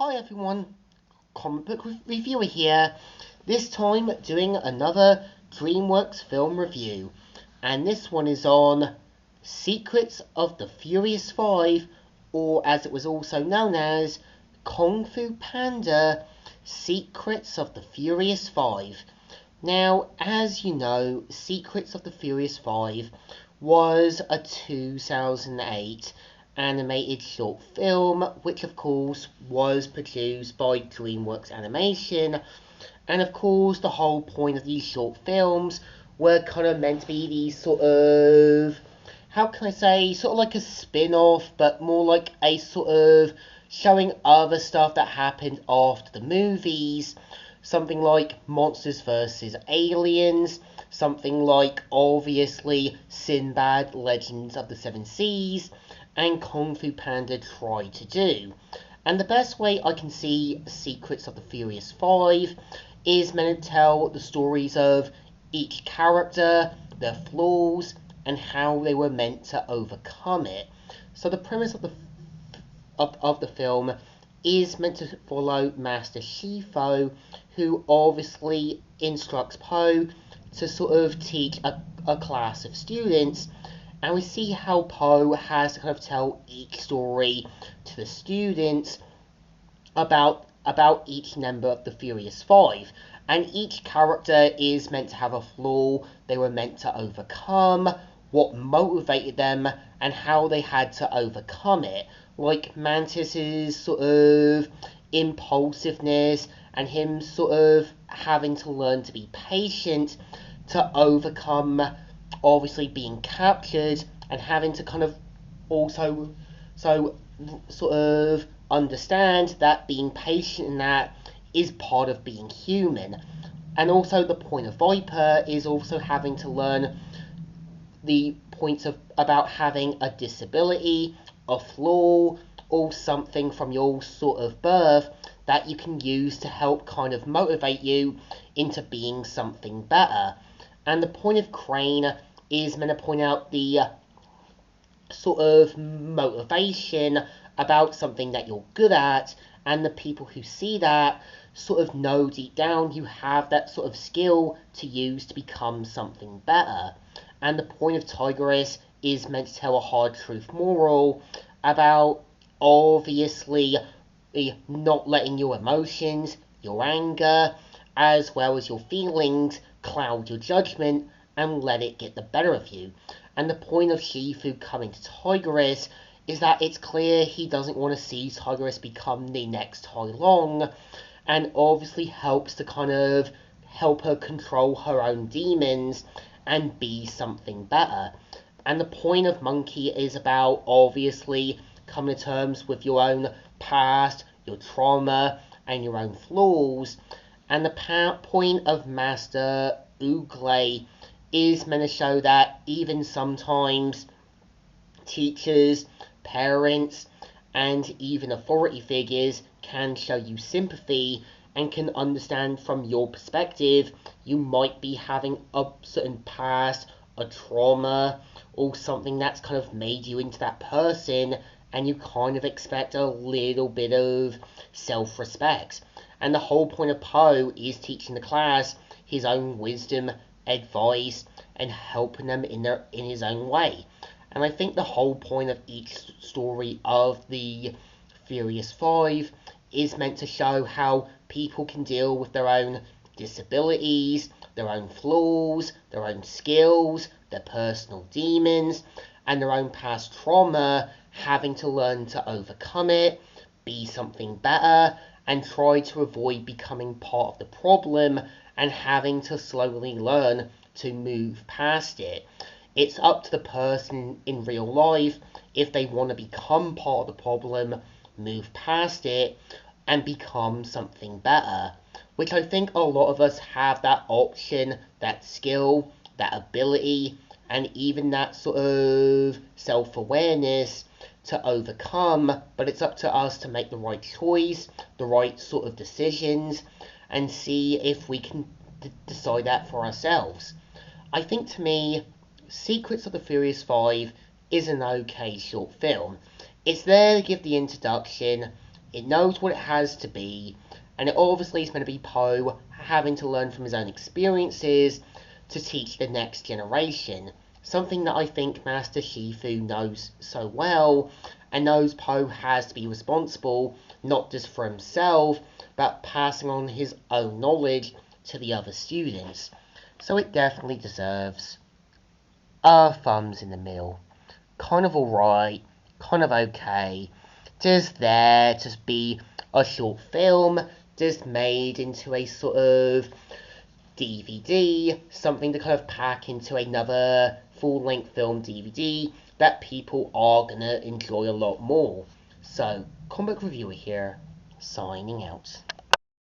Hi everyone, comic book reviewer here, this time doing another DreamWorks film review, and this one is on Secrets of the Furious Five, or as it was also known as, Kung Fu Panda, Secrets of the Furious Five. Now, as you know, Secrets of the Furious Five was a 2008 animated short film, which of course was produced by DreamWorks Animation, and of course the whole point of these short films were kind of meant to be these sort of, how can I say, sort of like a spin-off, but more like a sort of showing other stuff that happened after the movies, something like Monsters vs. Aliens, something like, obviously, Sinbad, Legends of the Seven Seas, and Kung Fu Panda tried to do. And the best way I can see Secrets of the Furious Five is meant to tell the stories of each character, their flaws, and how they were meant to overcome it. So the premise of the film is meant to follow Master Shifu, who obviously instructs Po to sort of teach a class of students, and we see how Po has to kind of tell each story to the students about each member of the Furious Five, and each character is meant to have a flaw they were meant to overcome, what motivated them, and how they had to overcome it. Like Mantis's sort of impulsiveness and him sort of having to learn to be patient to overcome obviously being captured, and having to kind of also sort of understand that being patient in that is part of being human. And also the point of Viper is also having to learn the points of about having a disability, a flaw, or something from your sort of birth that you can use to help kind of motivate you into being something better. And the point of Crane is meant to point out the sort of motivation about something that you're good at, and the people who see that sort of know deep down you have that sort of skill to use to become something better. And the point of Tigress is meant to tell a hard truth moral about obviously not letting your emotions, your anger, as well as your feelings cloud your judgment and let it get the better of you. And the point of Shifu coming to Tigress is that it's clear he doesn't want to see Tigress become the next Tai Long, and obviously helps to kind of help her control her own demons and be something better. And the point of Monkey is about obviously coming to terms with your own past, your trauma, and your own flaws. And the point of Master Oogly is meant to show that even sometimes teachers, parents, and even authority figures can show you sympathy and can understand from your perspective you might be having a certain past, a trauma, or something that's kind of made you into that person, and you kind of expect a little bit of self-respect. And the whole point of Po is teaching the class his own wisdom, advice, and helping them in his own way. And I think the whole point of each story of the Furious Five is meant to show how people can deal with their own disabilities, their own flaws, their own skills, their personal demons, and their own past trauma, having to learn to overcome it, be something better, and try to avoid becoming part of the problem, and having to slowly learn to move past it. It's up to the person in real life if they want to become part of the problem, move past it, and become something better. Which I think a lot of us have that option, that skill, that ability, and even that sort of self-awareness to overcome, but it's up to us to make the right choice, the right sort of decisions, and see if we can decide that for ourselves. I think to me, Secrets of the Furious Five is an okay short film. It's there to give the introduction, It knows what it has to be, and it obviously is going to be Poe having to learn from his own experiences to teach the next generation. Something that I think Master Shifu knows so well, and knows Poe has to be responsible, not just for himself, but passing on his own knowledge to the other students. So it definitely deserves a thumbs in the middle. Kind of alright, kind of okay. Just there to be a short film, just made into a sort of DVD, something to kind of pack into another full-length film DVD that people are gonna enjoy a lot more. So, comic reviewer here, signing out.